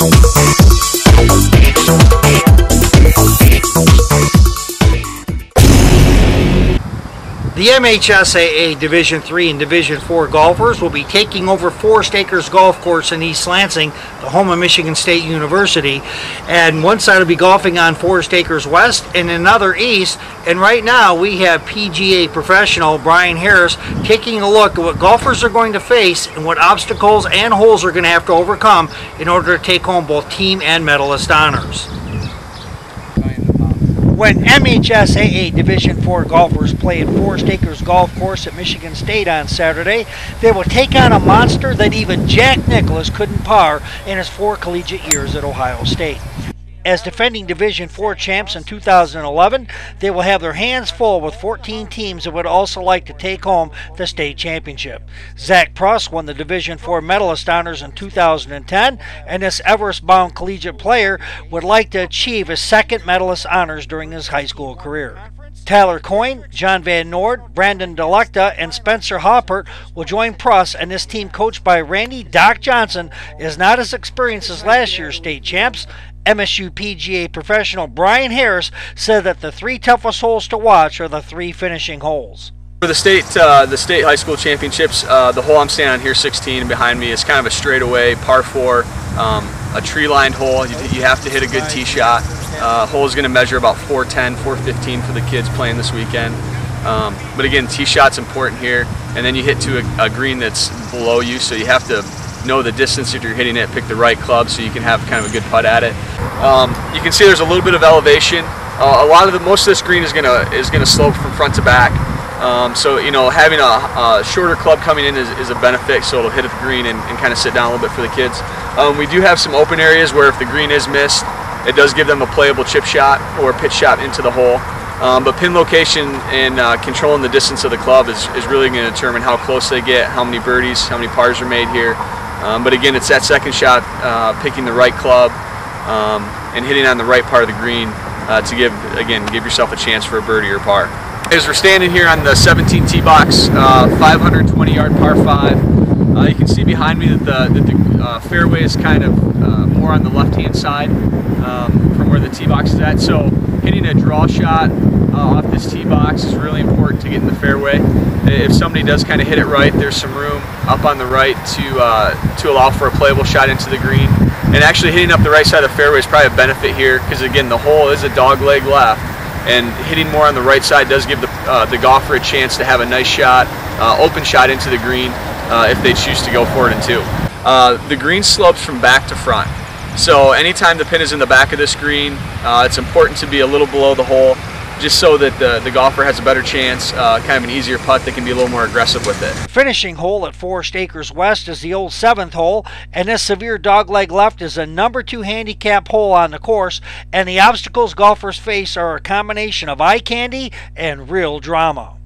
The MHSAA Division III and Division IV golfers will be taking over Forest Akers Golf Course in East Lansing, the home of Michigan State University. And one side will be golfing on Forest Akers West and another east. And right now we have PGA professional Brian Harris taking a look at what golfers are going to face and what obstacles and holes are going to have to overcome in order to take home both team and medalist honors. When MHSAA Division IV golfers play at Forest Akers Golf Course at Michigan State on Saturday, they will take on a monster that even Jack Nicklaus couldn't par in his 4 collegiate years at Ohio State. As defending Division IV champs in 2011, they will have their hands full with 14 teams that would also like to take home the state championship. Zach Pruss won the Division IV medalist honors in 2010, and this Everest-bound collegiate player would like to achieve his second medalist honors during his high school career. Tyler Coyne, John Van Noord, Brandon Delecta, and Spencer Hoppert will join Pruss, and this team coached by Randy Doc Johnson is not as experienced as last year's state champs. MSU PGA professional Brian Harris said that the 3 toughest holes to watch are the 3 finishing holes. For the state high school championships, the hole I'm standing on here, 16, behind me, is kind of a straightaway par 4, a tree-lined hole. You have to hit a good tee shot. Hole is going to measure about 410, 415 for the kids playing this weekend. But again, tee shot's important here, and then you hit to a green that's below you, so you have to know the distance that you're hitting it, pick the right club so you can have kind of a good putt at it. You can see there's a little bit of elevation. Most of this green is gonna slope from front to back. So you know, having a shorter club coming in is a benefit, so it'll hit at the green and kind of sit down a little bit for the kids. We do have some open areas where if the green is missed, it does give them a playable chip shot or pitch shot into the hole. But pin location and controlling the distance of the club is really going to determine how close they get, how many birdies, how many pars are made here. But again, it's that second shot, picking the right club and hitting on the right part of the green to give yourself a chance for a birdie or par. As we're standing here on the 17 tee box, 520-yard par 5, you can see behind me that the fairway is kind of more on the left-hand side from where the tee box is at. So hitting a draw shot off this tee box is really important to get in the fairway. If somebody does kind of hit it right, there's some room up on the right to allow for a playable shot into the green. And actually hitting up the right side of the fairway is probably a benefit here because again, the hole is a dog leg left, and hitting more on the right side does give the golfer a chance to have a nice shot, open shot into the green if they choose to go for it in 2. The green slopes from back to front. So anytime the pin is in the back of this green, it's important to be a little below the hole, just so that the golfer has a better chance, kind of an easier putt that can be a little more aggressive with it. Finishing hole at Forest Akers West is the old 7th hole, and this severe dogleg left is a number 2 handicap hole on the course, and the obstacles golfers face are a combination of eye candy and real drama.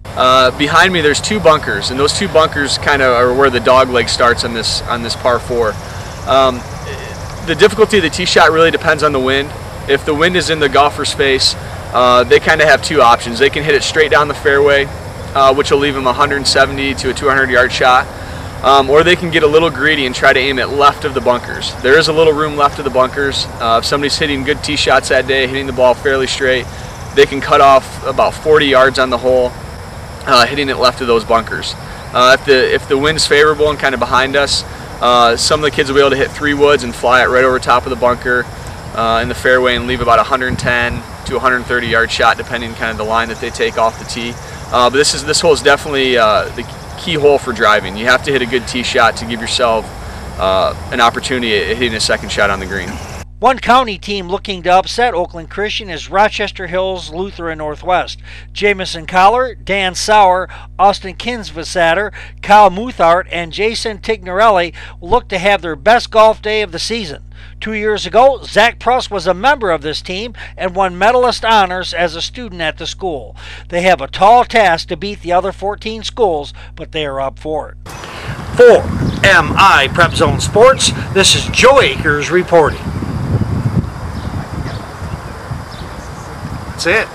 Behind me there's 2 bunkers, and those 2 bunkers kind of are where the dogleg starts on this par 4. The difficulty of the tee shot really depends on the wind. If the wind is in the golfer's face, they kind of have 2 options. They can hit it straight down the fairway, which will leave them a 170 to a 200-yard shot, or they can get a little greedy and try to aim it left of the bunkers. There is a little room left of the bunkers. If somebody's hitting good tee shots that day, hitting the ball fairly straight, they can cut off about 40 yards on the hole, hitting it left of those bunkers. If the wind's favorable and kind of behind us, some of the kids will be able to hit 3 woods and fly it right over top of the bunker in the fairway and leave about 110 to 130 yard shot, depending kind of the line that they take off the tee. But this hole is definitely the key hole for driving. You have to hit a good tee shot to give yourself an opportunity at hitting a second shot on the green. One county team looking to upset Oakland Christian is Rochester Hills Lutheran Northwest. Jamison Collar, Dan Sauer, Austin Kinsvasatter, Kyle Muthart, and Jason Tignorelli will look to have their best golf day of the season. 2 years ago, Zach Pruss was a member of this team and won medalist honors as a student at the school. They have a tall task to beat the other 14 schools, but they are up for it. For MI Prep Zone Sports, this is Joe Akers reporting. That's it.